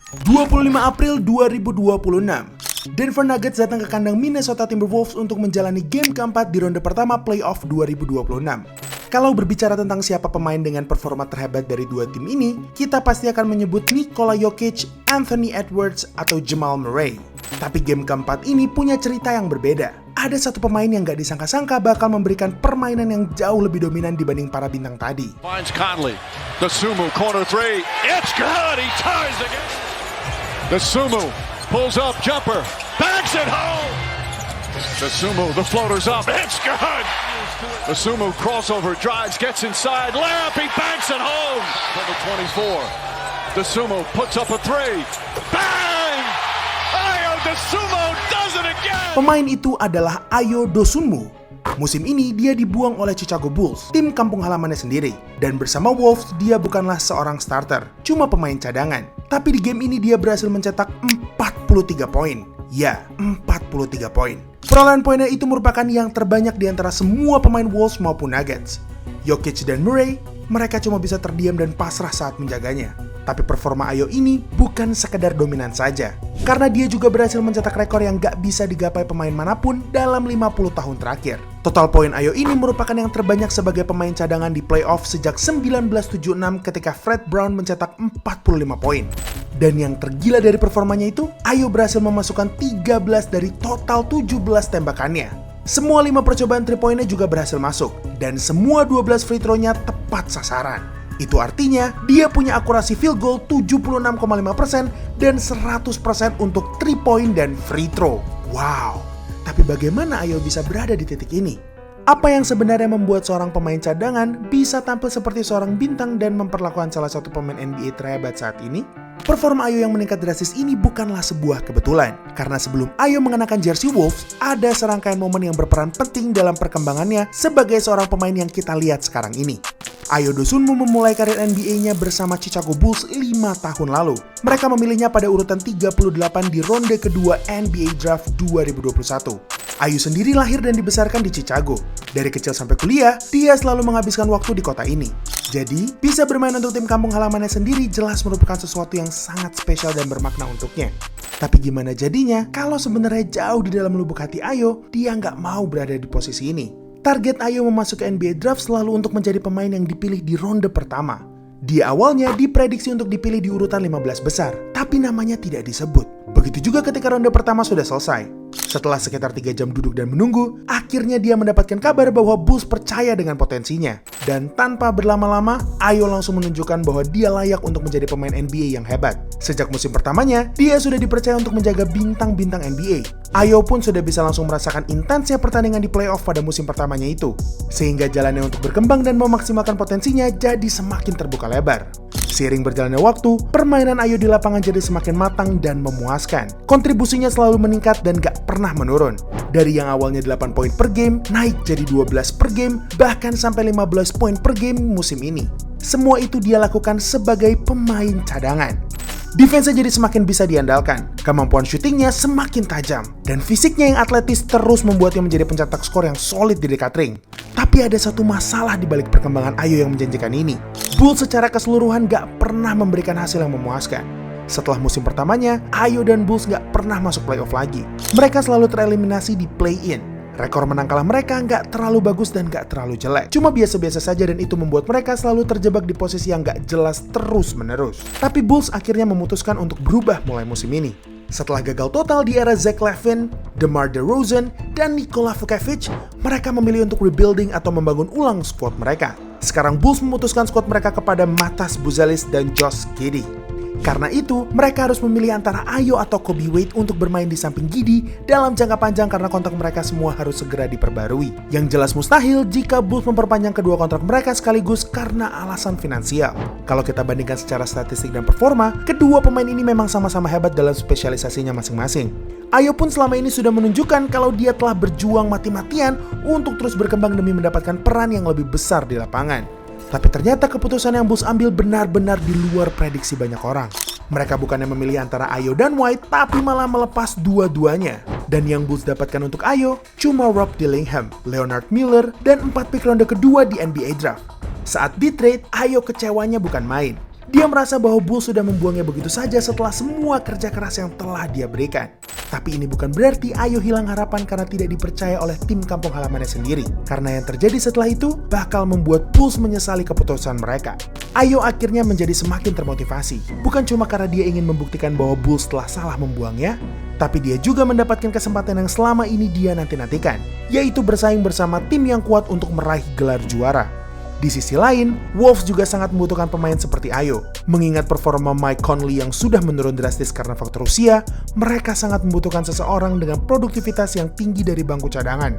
25 April 2026, Denver Nuggets datang ke kandang Minnesota Timberwolves untuk menjalani game keempat di ronde pertama playoff 2026. Kalau berbicara tentang siapa pemain dengan performa terhebat dari dua tim ini, kita pasti akan menyebut Nikola Jokic, Anthony Edwards, atau Jamal Murray. Tapi game keempat ini punya cerita yang berbeda. Ada satu pemain yang gak disangka-sangka bakal memberikan permainan yang jauh lebih dominan dibanding para bintang tadi. Finds Conley, the Sumo corner three, it's good, he ties the game. The Sumo pulls up, jumper, backs it home. The Sumo, the floater's up, it's good. The Sumo crossover, drives, gets inside, layup, he banks it home. For the 24, the Sumo puts up a three, bang! Ayo Dosunmu does it again. Pemain itu adalah Ayo Dosunmu. Musim ini dia dibuang oleh Chicago Bulls, tim kampung halamannya sendiri. Dan bersama Wolves dia bukanlah seorang starter, cuma pemain cadangan. Tapi di game ini dia berhasil mencetak 43 poin. Ya, 43 poin. Perolehan poinnya itu merupakan yang terbanyak di antara semua pemain Wolves maupun Nuggets. Jokic dan Murray, mereka cuma bisa terdiam dan pasrah saat menjaganya. Tapi performa Ayo ini bukan sekedar dominan saja, karena dia juga berhasil mencetak rekor yang gak bisa digapai pemain manapun dalam 50 tahun terakhir. Total poin Ayo ini merupakan yang terbanyak sebagai pemain cadangan di playoff sejak 1976 ketika Fred Brown mencetak 45 poin. Dan yang tergila dari performanya itu, Ayo berhasil memasukkan 13 dari total 17 tembakannya. Semua 5 percobaan 3 poinnya juga berhasil masuk, dan semua 12 free throw-nya tepat sasaran. Itu artinya dia punya akurasi field goal 76,5% dan 100% untuk 3 point dan free throw. Wow, tapi bagaimana Ayo bisa berada di titik ini? Apa yang sebenarnya membuat seorang pemain cadangan bisa tampil seperti seorang bintang dan memperlakukan salah satu pemain NBA terhebat saat ini? Performa Ayo yang meningkat drastis ini bukanlah sebuah kebetulan, karena sebelum Ayo mengenakan jersey Wolves, ada serangkaian momen yang berperan penting dalam perkembangannya sebagai seorang pemain yang kita lihat sekarang ini. Ayo Dosunmu memulai karir NBA-nya bersama Chicago Bulls 5 tahun lalu. Mereka memilihnya pada urutan 38 di ronde kedua NBA Draft 2021. Ayo sendiri lahir dan dibesarkan di Chicago. Dari kecil sampai kuliah, dia selalu menghabiskan waktu di kota ini. Jadi, bisa bermain untuk tim kampung halamannya sendiri jelas merupakan sesuatu yang sangat spesial dan bermakna untuknya. Tapi gimana jadinya kalau sebenarnya jauh di dalam lubuk hati Ayo, dia nggak mau berada di posisi ini? Target Ayo memasuki NBA Draft selalu untuk menjadi pemain yang dipilih di ronde pertama. Dia awalnya diprediksi untuk dipilih di urutan 15 besar, tapi namanya tidak disebut. Begitu juga ketika ronde pertama sudah selesai. Setelah sekitar 3 jam duduk dan menunggu, akhirnya dia mendapatkan kabar bahwa Bulls percaya dengan potensinya. Dan tanpa berlama-lama, Ayo langsung menunjukkan bahwa dia layak untuk menjadi pemain NBA yang hebat. Sejak musim pertamanya, dia sudah dipercaya untuk menjaga bintang-bintang NBA. Ayo pun sudah bisa langsung merasakan intensnya pertandingan di playoff pada musim pertamanya itu. Sehingga jalannya untuk berkembang dan memaksimalkan potensinya jadi semakin terbuka lebar. Seiring berjalannya waktu, permainan Ayo di lapangan jadi semakin matang dan memuaskan. Kontribusinya selalu meningkat dan gak pernah menurun. Dari yang awalnya 8 poin per game, naik jadi 12 per game, bahkan sampai 15 poin per game musim ini. Semua itu dia lakukan sebagai pemain cadangan. Defense-nya jadi semakin bisa diandalkan, kemampuan syutingnya semakin tajam, dan fisiknya yang atletis terus membuatnya menjadi pencetak skor yang solid di dekat ring. Tapi ada satu masalah di balik perkembangan Ayo yang menjanjikan ini. Bulls secara keseluruhan gak pernah memberikan hasil yang memuaskan. Setelah musim pertamanya, Ayo dan Bulls gak pernah masuk playoff lagi. Mereka selalu tereliminasi di play-in. Rekor menang kalah mereka nggak terlalu bagus dan nggak terlalu jelek. Cuma biasa-biasa saja dan itu membuat mereka selalu terjebak di posisi yang nggak jelas terus-menerus. Tapi Bulls akhirnya memutuskan untuk berubah mulai musim ini. Setelah gagal total di era Zach LaVine, DeMar DeRozan, dan Nikola Vucevic, mereka memilih untuk rebuilding atau membangun ulang squad mereka. Sekarang Bulls memutuskan squad mereka kepada Matas Buzelis dan Josh Giddey. Karena itu, mereka harus memilih antara Ayo atau Coby White untuk bermain di samping Giddey dalam jangka panjang karena kontrak mereka semua harus segera diperbarui. Yang jelas mustahil jika Bulls memperpanjang kedua kontrak mereka sekaligus karena alasan finansial. Kalau kita bandingkan secara statistik dan performa, kedua pemain ini memang sama-sama hebat dalam spesialisasinya masing-masing. Ayo pun selama ini sudah menunjukkan kalau dia telah berjuang mati-matian untuk terus berkembang demi mendapatkan peran yang lebih besar di lapangan. Tapi ternyata keputusan yang Bulls ambil benar-benar di luar prediksi banyak orang. Mereka bukannya memilih antara Ayo dan White, tapi malah melepas dua-duanya. Dan yang Bulls dapatkan untuk Ayo, cuma Rob Dillingham, Leonard Miller, dan 4 pick ronde kedua di NBA Draft. Saat di trade, Ayo kecewanya bukan main. Dia merasa bahwa Bulls sudah membuangnya begitu saja setelah semua kerja keras yang telah dia berikan. Tapi ini bukan berarti Ayo hilang harapan karena tidak dipercaya oleh tim kampung halamannya sendiri. Karena yang terjadi setelah itu bakal membuat Bulls menyesali keputusan mereka. Ayo akhirnya menjadi semakin termotivasi. Bukan cuma karena dia ingin membuktikan bahwa Bulls telah salah membuangnya, tapi dia juga mendapatkan kesempatan yang selama ini dia nanti-nantikan, yaitu bersaing bersama tim yang kuat untuk meraih gelar juara. Di sisi lain, Wolves juga sangat membutuhkan pemain seperti Ayo. Mengingat performa Mike Conley yang sudah menurun drastis karena faktor usia, mereka sangat membutuhkan seseorang dengan produktivitas yang tinggi dari bangku cadangan.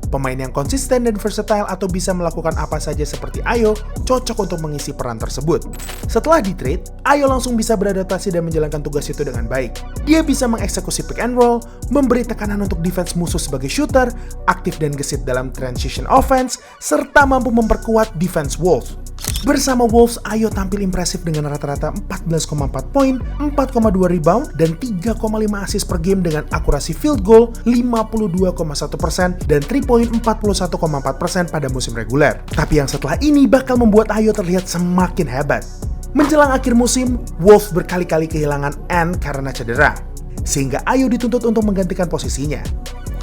Pemain yang konsisten dan versatile atau bisa melakukan apa saja seperti Ayo cocok untuk mengisi peran tersebut. Setelah di-trade, Ayo langsung bisa beradaptasi dan menjalankan tugas itu dengan baik. Dia bisa mengeksekusi pick and roll, memberi tekanan untuk defense musuh sebagai shooter, aktif dan gesit dalam transition offense, serta mampu memperkuat defense Wolves. Bersama Wolves, Ayo tampil impresif dengan rata-rata 14,4 poin, 4,2 rebound, dan 3,5 assist per game dengan akurasi field goal 52,1% dan 3 point 41,4% pada musim reguler. Tapi yang setelah ini bakal membuat Ayo terlihat semakin hebat. Menjelang akhir musim, Wolves berkali-kali kehilangan Ant karena cedera, sehingga Ayo dituntut untuk menggantikan posisinya.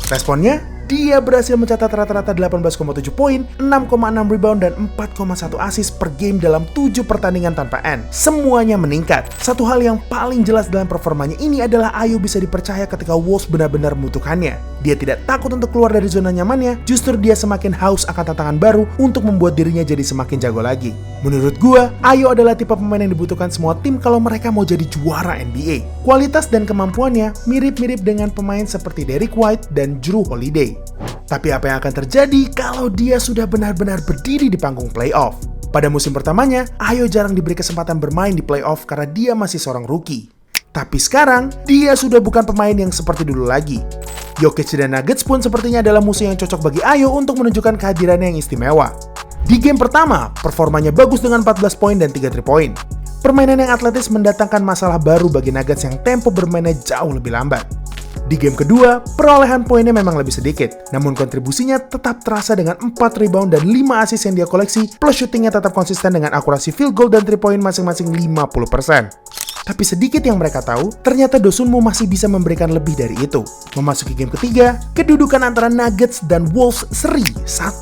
Responnya, dia berhasil mencatat rata-rata 18,7 poin, 6,6 rebound, dan 4,1 assist per game dalam 7 pertandingan tanpa Ant. Semuanya meningkat. Satu hal yang paling jelas dalam performanya ini adalah Ayo bisa dipercaya ketika Wolves benar-benar membutuhkannya. Dia tidak takut untuk keluar dari zona nyamannya, justru dia semakin haus akan tantangan baru untuk membuat dirinya jadi semakin jago lagi. Menurut gua, Ayo adalah tipe pemain yang dibutuhkan semua tim kalau mereka mau jadi juara NBA. Kualitas dan kemampuannya mirip-mirip dengan pemain seperti Derrick White dan Jrue Holiday. Tapi apa yang akan terjadi kalau dia sudah benar-benar berdiri di panggung playoff? Pada musim pertamanya, Ayo jarang diberi kesempatan bermain di playoff karena dia masih seorang rookie. Tapi sekarang, dia sudah bukan pemain yang seperti dulu lagi. Jokic dan Nuggets pun sepertinya adalah musuh yang cocok bagi Ayo untuk menunjukkan kehadirannya yang istimewa. Di game pertama, performanya bagus dengan 14 poin dan 3 3 point. Permainan yang atletis mendatangkan masalah baru bagi Nuggets yang tempo bermainnya jauh lebih lambat. Di game kedua, perolehan poinnya memang lebih sedikit, namun kontribusinya tetap terasa dengan 4 rebound dan 5 assist yang dia koleksi, plus shootingnya tetap konsisten dengan akurasi field goal dan 3 point masing-masing 50%. Tapi sedikit yang mereka tahu, ternyata Dosunmu masih bisa memberikan lebih dari itu. Memasuki game ketiga, kedudukan antara Nuggets dan Wolves seri 1-1.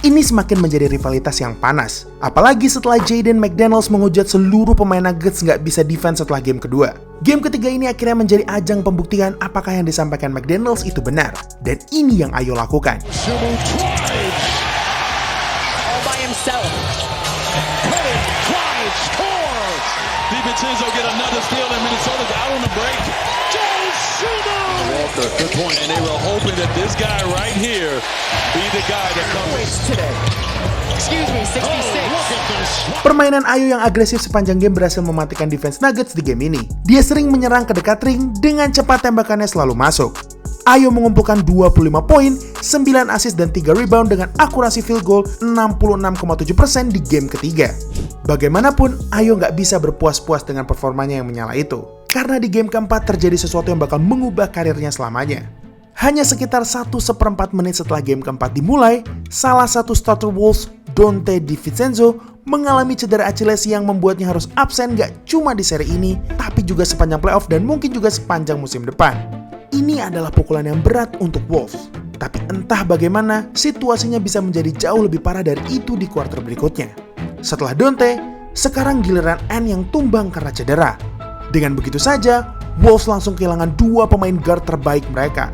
Ini semakin menjadi rivalitas yang panas. Apalagi setelah Jaden McDaniels menghujat seluruh pemain Nuggets nggak bisa defense setelah game kedua. Game ketiga ini akhirnya menjadi ajang pembuktian apakah yang disampaikan McDaniels itu benar. Dan ini yang Ayo lakukan. All by himself. DiVincenzo get another steal and Minnesota's out on the break. Walker, good point. And they were hoping that this guy right here be the guy that comes Today. Excuse me, 66. Permainan Ayo yang agresif sepanjang game berhasil mematikan defense Nuggets di game ini. Dia sering menyerang ke dekat ring dengan cepat tembakannya selalu masuk. Ayo mengumpulkan 25 poin, 9 assist dan 3 rebound dengan akurasi field goal 66,7% di game ketiga. Bagaimanapun, Ayo nggak bisa berpuas-puas dengan performanya yang menyala itu. Karena di game keempat terjadi sesuatu yang bakal mengubah karirnya selamanya. Hanya sekitar 1/4 menit setelah game keempat dimulai, salah satu starter Wolves, Donte DiVincenzo, mengalami cedera Achilles yang membuatnya harus absen nggak cuma di seri ini, tapi juga sepanjang playoff dan mungkin juga sepanjang musim depan. Ini adalah pukulan yang berat untuk Wolves. Tapi entah bagaimana, situasinya bisa menjadi jauh lebih parah dari itu di kuarter berikutnya. Setelah Donte, sekarang giliran Ant yang tumbang karena cedera. Dengan begitu saja, Wolves langsung kehilangan 2 pemain guard terbaik mereka.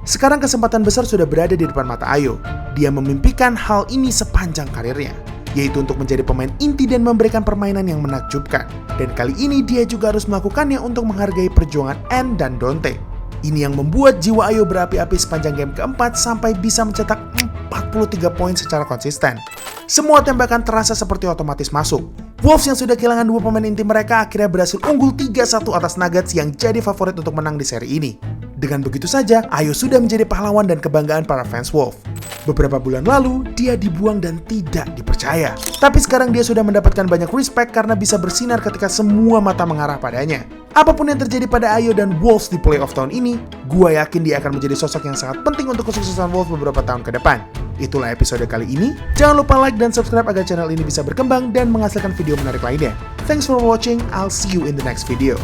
Sekarang kesempatan besar sudah berada di depan mata Ayo. Dia memimpikan hal ini sepanjang karirnya, yaitu untuk menjadi pemain inti dan memberikan permainan yang menakjubkan. Dan kali ini dia juga harus melakukannya untuk menghargai perjuangan Ant dan Donte. Ini yang membuat jiwa Ayo berapi-api sepanjang game keempat sampai bisa mencetak 43 poin secara konsisten. Semua tembakan terasa seperti otomatis masuk. Wolves yang sudah kehilangan 2 pemain inti mereka akhirnya berhasil unggul 3-1 atas Nuggets yang jadi favorit untuk menang di seri ini. Dengan begitu saja, Ayo sudah menjadi pahlawan dan kebanggaan para fans Wolves. Beberapa bulan lalu, dia dibuang dan tidak dipercaya. Tapi sekarang dia sudah mendapatkan banyak respect karena bisa bersinar ketika semua mata mengarah padanya. Apapun yang terjadi pada Ayo dan Wolves di playoff tahun ini, gua yakin dia akan menjadi sosok yang sangat penting untuk kesuksesan Wolves beberapa tahun ke depan. itulah episode kali ini. Jangan lupa like dan subscribe agar channel ini bisa berkembang dan menghasilkan video menarik lainnya. Thanks for watching, I'll see you in the next video.